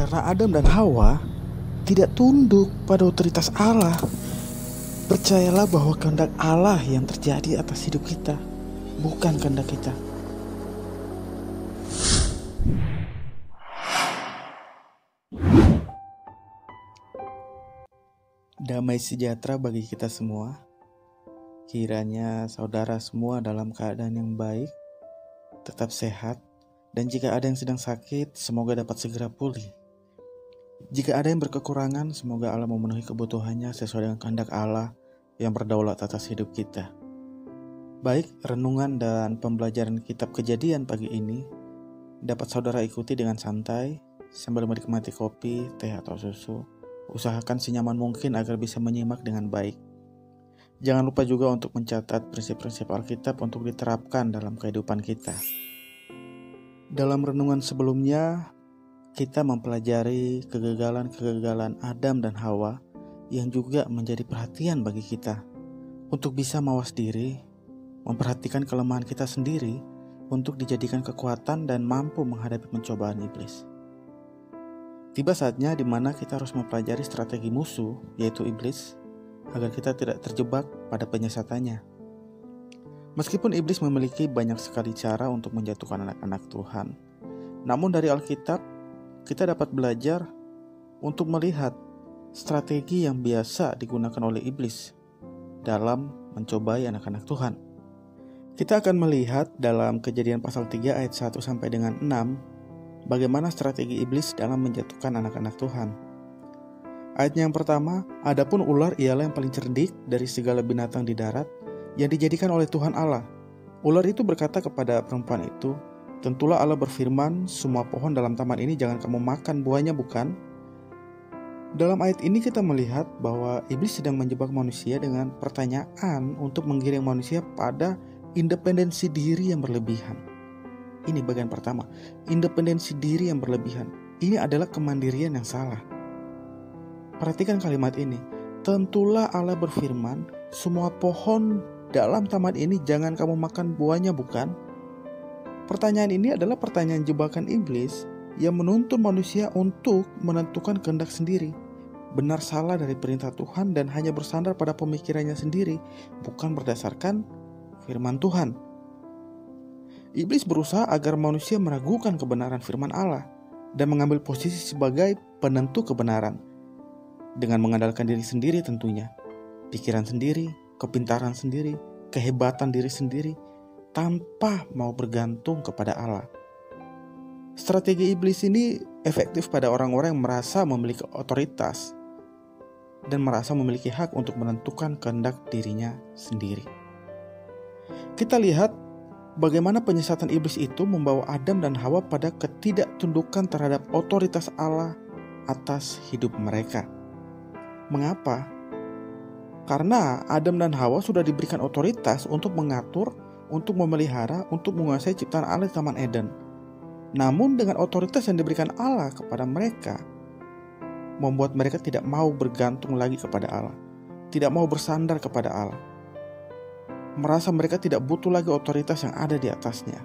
Karena Adam dan Hawa tidak tunduk pada otoritas Allah. Percayalah bahwa kehendak Allah yang terjadi atas hidup kita, bukan kehendak kita. Damai sejahtera bagi kita semua. Kiranya saudara semua dalam keadaan yang baik, tetap sehat, dan jika ada yang sedang sakit, semoga dapat segera pulih. Jika ada yang berkekurangan, semoga Allah memenuhi kebutuhannya sesuai dengan kehendak Allah yang berdaulat atas hidup kita. Baik, renungan dan pembelajaran kitab Kejadian pagi ini dapat saudara ikuti dengan santai sambil menikmati kopi, teh, atau susu. Usahakan senyaman mungkin agar bisa menyimak dengan baik. Jangan lupa juga untuk mencatat prinsip-prinsip Alkitab untuk diterapkan dalam kehidupan kita. Dalam renungan sebelumnya, kita mempelajari kegagalan-kegagalan Adam dan Hawa yang juga menjadi perhatian bagi kita untuk bisa mawas diri, memperhatikan kelemahan kita sendiri untuk dijadikan kekuatan dan mampu menghadapi pencobaan iblis. Tiba saatnya di mana kita harus mempelajari strategi musuh, yaitu iblis, agar kita tidak terjebak pada penyiasatnya. Meskipun iblis memiliki banyak sekali cara untuk menjatuhkan anak-anak Tuhan, namun dari Alkitab, kita dapat belajar untuk melihat strategi yang biasa digunakan oleh iblis dalam mencobai anak-anak Tuhan. Kita akan melihat dalam Kejadian pasal 3 ayat 1 sampai dengan 6 bagaimana strategi iblis dalam menjatuhkan anak-anak Tuhan. Ayatnya yang pertama, adapun ular ialah yang paling cerdik dari segala binatang di darat yang dijadikan oleh Tuhan Allah. Ular itu berkata kepada perempuan itu, tentulah Allah berfirman, semua pohon dalam taman ini jangan kamu makan buahnya, bukan? Dalam ayat ini kita melihat bahwa iblis sedang menjebak manusia dengan pertanyaan untuk menggiring manusia pada independensi diri yang berlebihan. Ini bagian pertama, independensi diri yang berlebihan. Ini adalah kemandirian yang salah. Perhatikan kalimat ini, tentulah Allah berfirman, semua pohon dalam taman ini jangan kamu makan buahnya, bukan? Pertanyaan ini adalah pertanyaan jebakan iblis yang menuntun manusia untuk menentukan kehendak sendiri, benar salah dari perintah Tuhan dan hanya bersandar pada pemikirannya sendiri, bukan berdasarkan firman Tuhan. Iblis berusaha agar manusia meragukan kebenaran firman Allah dan mengambil posisi sebagai penentu kebenaran dengan mengandalkan diri sendiri tentunya, pikiran sendiri, kepintaran sendiri, kehebatan diri sendiri, tanpa mau bergantung kepada Allah. Strategi iblis ini efektif pada orang-orang yang merasa memiliki otoritas dan merasa memiliki hak untuk menentukan kehendak dirinya sendiri. Kita lihat bagaimana penyesatan iblis itu membawa Adam dan Hawa pada ketidaktundukan terhadap otoritas Allah atas hidup mereka. Mengapa? Karena Adam dan Hawa sudah diberikan otoritas untuk mengatur, untuk memelihara, untuk menguasai ciptaan Allah di Taman Eden. Namun dengan otoritas yang diberikan Allah kepada mereka, membuat mereka tidak mau bergantung lagi kepada Allah, tidak mau bersandar kepada Allah, merasa mereka tidak butuh lagi otoritas yang ada di atasnya.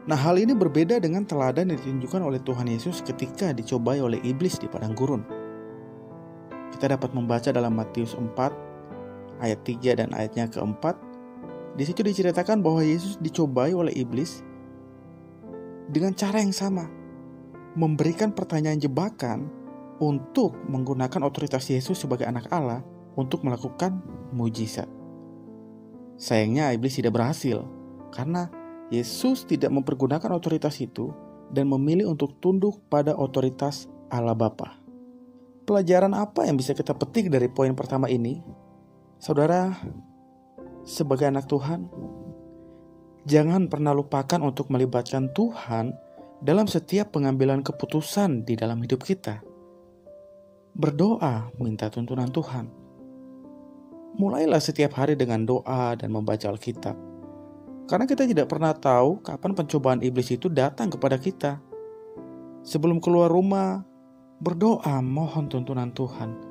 Nah, hal ini berbeda dengan teladan yang ditunjukkan oleh Tuhan Yesus ketika dicobai oleh iblis di padang gurun. Kita dapat membaca dalam Matius 4 ayat 3 dan ayatnya keempat. Di situ diceritakan bahwa Yesus dicobai oleh iblis dengan cara yang sama, memberikan pertanyaan jebakan untuk menggunakan otoritas Yesus sebagai anak Allah untuk melakukan mujizat. Sayangnya iblis tidak berhasil karena Yesus tidak mempergunakan otoritas itu dan memilih untuk tunduk pada otoritas Allah Bapa. Pelajaran apa yang bisa kita petik dari poin pertama ini? Saudara, sebagai anak Tuhan, jangan pernah lupakan untuk melibatkan Tuhan dalam setiap pengambilan keputusan di dalam hidup kita. Berdoa minta tuntunan Tuhan. Mulailah setiap hari dengan doa dan membaca Alkitab. Karena kita tidak pernah tahu kapan pencobaan iblis itu datang kepada kita. Sebelum keluar rumah, berdoa mohon tuntunan Tuhan.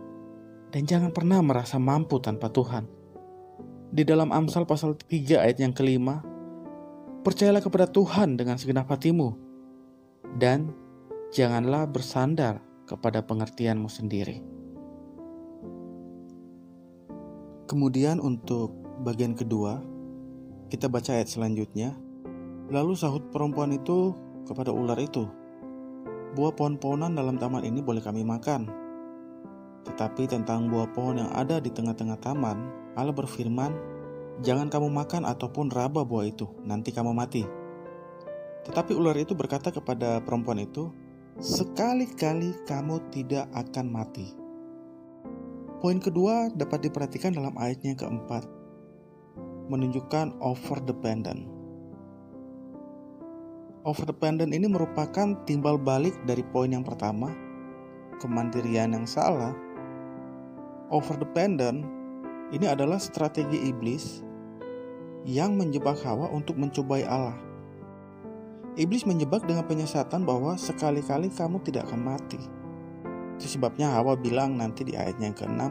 Dan jangan pernah merasa mampu tanpa Tuhan. Di dalam Amsal pasal 3 ayat yang kelima, percayalah kepada Tuhan dengan segenap hatimu dan janganlah bersandar kepada pengertianmu sendiri. Kemudian untuk bagian kedua, kita baca ayat selanjutnya. Lalu sahut perempuan itu kepada ular itu, buah pohon-pohonan dalam taman ini boleh kami makan. Tetapi tentang buah pohon yang ada di tengah-tengah taman, Allah berfirman, jangan kamu makan ataupun raba buah itu, nanti kamu mati. Tetapi ular itu berkata kepada perempuan itu, sekali-kali kamu tidak akan mati. Poin kedua dapat diperhatikan dalam ayatnya yang keempat, menunjukkan overdependent. Overdependent ini merupakan timbal balik dari poin yang pertama, kemandirian yang salah. Overdependent ini adalah strategi iblis yang menjebak Hawa untuk mencobai Allah. Iblis menjebak dengan penyesatan bahwa sekali-kali kamu tidak akan mati. Itu sebabnya Hawa bilang nanti di ayatnya yang ke-6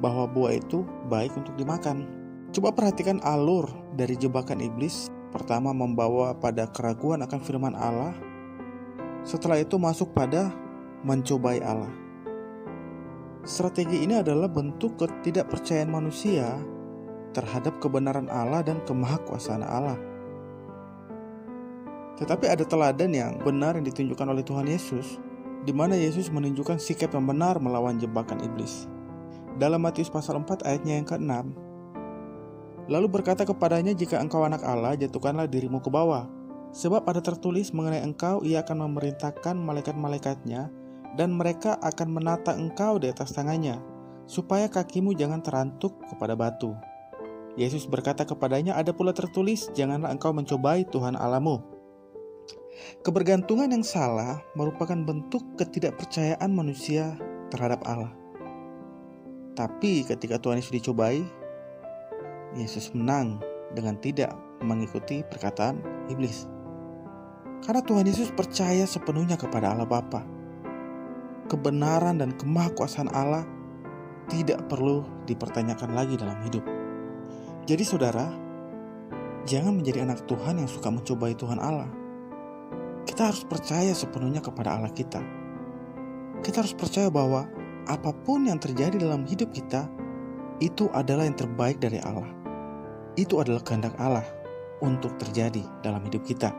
bahwa buah itu baik untuk dimakan. Coba perhatikan alur dari jebakan iblis. Pertama membawa pada keraguan akan firman Allah. Setelah itu masuk pada mencobai Allah. Strategi ini adalah bentuk ketidakpercayaan manusia terhadap kebenaran Allah dan kemahakuasaan Allah. Tetapi ada teladan yang benar yang ditunjukkan oleh Tuhan Yesus, di mana Yesus menunjukkan sikap yang benar melawan jebakan iblis. Dalam Matius pasal 4 ayatnya yang ke-6, lalu berkata kepadanya, jika engkau anak Allah, jatuhkanlah dirimu ke bawah. Sebab ada tertulis mengenai engkau, ia akan memerintahkan malaikat-malaikatnya, dan mereka akan menata engkau di atas tangannya, supaya kakimu jangan terantuk kepada batu. Yesus berkata kepadanya, ada pula tertulis, janganlah engkau mencobai Tuhan Allahmu. Kebergantungan yang salah merupakan bentuk ketidakpercayaan manusia terhadap Allah. Tapi ketika Tuhan Yesus dicobai, Yesus menang dengan tidak mengikuti perkataan iblis. Karena Tuhan Yesus percaya sepenuhnya kepada Allah Bapa. Kebenaran dan kemahakuasaan Allah tidak perlu dipertanyakan lagi dalam hidup. Jadi saudara, jangan menjadi anak Tuhan yang suka mencobai Tuhan Allah. Kita harus percaya sepenuhnya kepada Allah kita. Kita harus percaya bahwa apapun yang terjadi dalam hidup kita, itu adalah yang terbaik dari Allah. Itu adalah kehendak Allah untuk terjadi dalam hidup kita.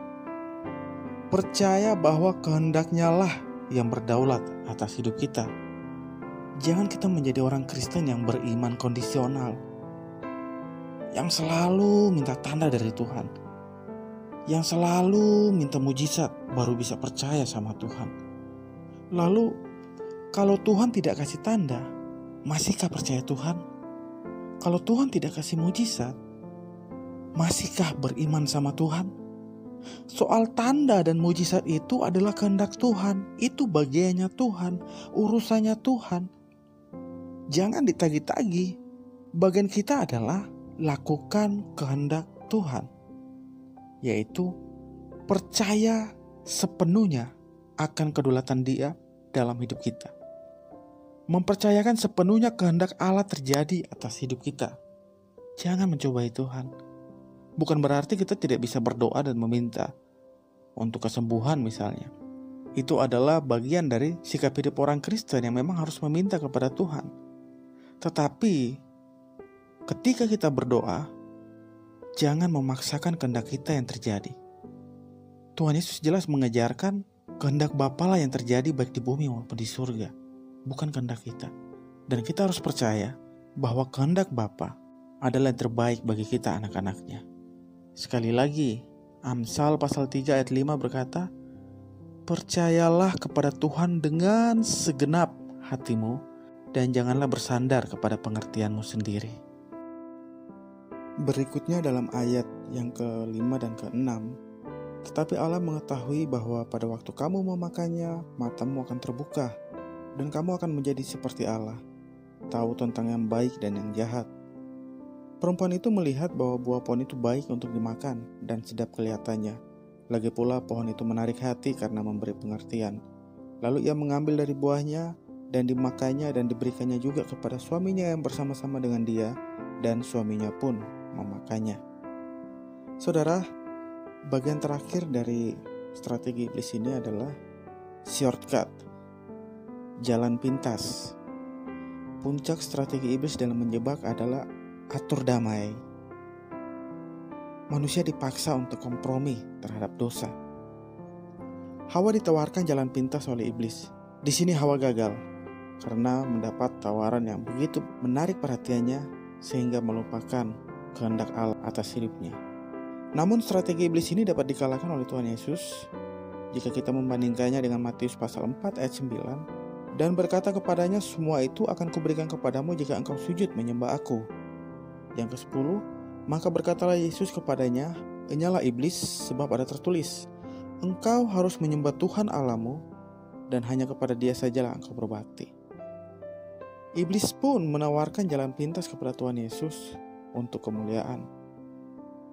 Percaya bahwa kehendaknya lah yang berdaulat atas hidup kita. Jangan kita menjadi orang Kristen yang beriman kondisional, yang selalu minta tanda dari Tuhan, yang selalu minta mujizat baru bisa percaya sama Tuhan. Lalu kalau Tuhan tidak kasih tanda, masihkah percaya Tuhan? Kalau Tuhan tidak kasih mujizat, masihkah beriman sama Tuhan? Soal tanda dan mujizat itu adalah kehendak Tuhan. Itu bagiannya Tuhan, urusannya Tuhan. Jangan ditagi-tagi. Bagian kita adalah lakukan kehendak Tuhan, yaitu percaya sepenuhnya akan kedaulatan Dia dalam hidup kita. Mempercayakan sepenuhnya kehendak Allah terjadi atas hidup kita. Jangan mencobai Tuhan. Bukan berarti kita tidak bisa berdoa dan meminta untuk kesembuhan misalnya. Itu adalah bagian dari sikap hidup orang Kristen yang memang harus meminta kepada Tuhan. Tetapi ketika kita berdoa, jangan memaksakan kehendak kita yang terjadi. Tuhan Yesus jelas mengajarkan kehendak Bapa lah yang terjadi baik di bumi maupun di surga, bukan kehendak kita. Dan kita harus percaya bahwa kehendak Bapa adalah yang terbaik bagi kita anak-anaknya. Sekali lagi, Amsal pasal 3 ayat 5 berkata, percayalah kepada Tuhan dengan segenap hatimu, dan janganlah bersandar kepada pengertianmu sendiri. Berikutnya dalam ayat yang ke-5 dan ke-6, tetapi Allah mengetahui bahwa pada waktu kamu memakannya, matamu akan terbuka, dan kamu akan menjadi seperti Allah, tahu tentang yang baik dan yang jahat. Perempuan itu melihat bahwa buah pohon itu baik untuk dimakan dan sedap kelihatannya. Lagi pula pohon itu menarik hati karena memberi pengertian. Lalu ia mengambil dari buahnya dan dimakannya dan diberikannya juga kepada suaminya yang bersama-sama dengan dia, dan suaminya pun memakannya. Saudara, bagian terakhir dari strategi iblis ini adalah shortcut, jalan pintas. Puncak strategi iblis dalam menjebak adalah atur damai. Manusia dipaksa untuk kompromi terhadap dosa. Hawa ditawarkan jalan pintas oleh iblis. Di sini Hawa gagal karena mendapat tawaran yang begitu menarik perhatiannya sehingga melupakan kehendak Allah atas hidupnya. Namun strategi iblis ini dapat dikalahkan oleh Tuhan Yesus jika kita membandingkannya dengan Matius pasal 4 ayat 9, dan berkata kepadanya, semua itu akan kuberikan kepadamu jika engkau sujud menyembah aku. Yang ke-10, maka berkatalah Yesus kepadanya, enyalah iblis, sebab ada tertulis, engkau harus menyembah Tuhan Allahmu, dan hanya kepada Dia sajalah engkau berbakti. Iblis pun menawarkan jalan pintas kepada Tuhan Yesus untuk kemuliaan.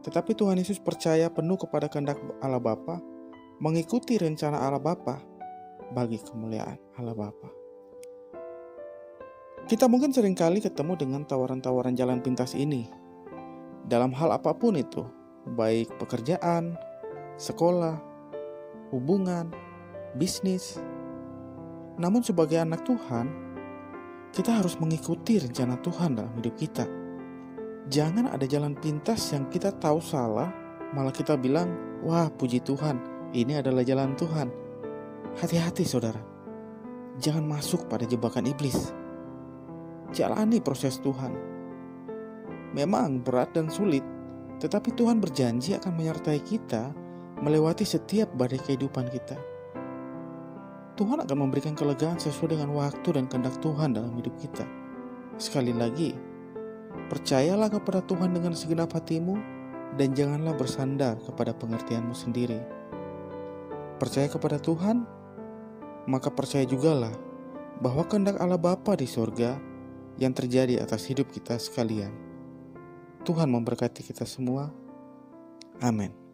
Tetapi Tuhan Yesus percaya penuh kepada kehendak Allah Bapa, mengikuti rencana Allah Bapa bagi kemuliaan Allah Bapa. Kita mungkin seringkali ketemu dengan tawaran-tawaran jalan pintas ini dalam hal apapun itu, baik pekerjaan, sekolah, hubungan, bisnis. Namun sebagai anak Tuhan, kita harus mengikuti rencana Tuhan dalam hidup kita. Jangan ada jalan pintas yang kita tahu salah, malah kita bilang, wah puji Tuhan, ini adalah jalan Tuhan. Hati-hati saudara, jangan masuk pada jebakan iblis. Jalani proses Tuhan. Memang berat dan sulit, tetapi Tuhan berjanji akan menyertai kita melewati setiap badai kehidupan kita. Tuhan akan memberikan kelegaan sesuai dengan waktu dan kehendak Tuhan dalam hidup kita. Sekali lagi, percayalah kepada Tuhan dengan segenap hatimu dan janganlah bersandar kepada pengertianmu sendiri. Percaya kepada Tuhan, maka percaya jugalah bahwa kehendak Allah Bapa di sorga yang terjadi atas hidup kita sekalian. Tuhan memberkati kita semua. Amin.